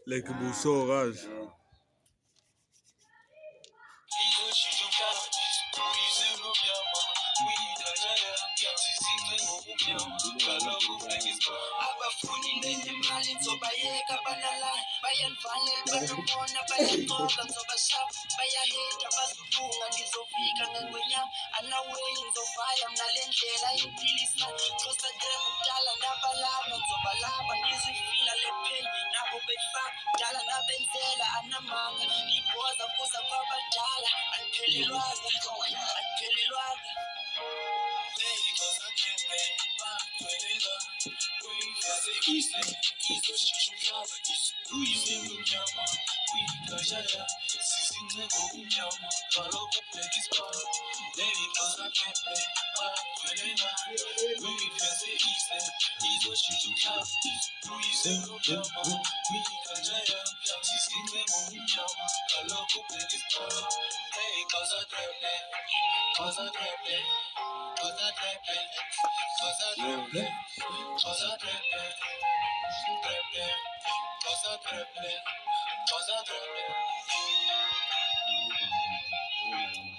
Lekker Bussorage. Abafuni nemali ngizobayeka balala bayandifanele banobona bayancoba ngizobashapa bayaheta bazulunga ngizofika ngengwenyama anaweyi ngizovaya mna le ndlela impilisa xosa dem kudala ndabalaba ngizobalaba ngizifila le pain nabo befaka dala nabenzela anamanga ngibhoza kuza kwabadala andiphelelwaga because I can't pay my credit up. Izoshisha umhlaba isibuyise ngomnyama kuyikajaya sizince ngokumnyama kaloku black is power. Baby, cause I can't pay my credit up. Kuyiveze isle izoshisha umhlaba isibuyise ngomnyama kuyikajaya sizince ngokumnyama kaloku black is power. Hey, cause I can't pay, cause I can't pay. Cause I trap it, cause I trap it, cause I trap it, cause I trap it, cause I trap it.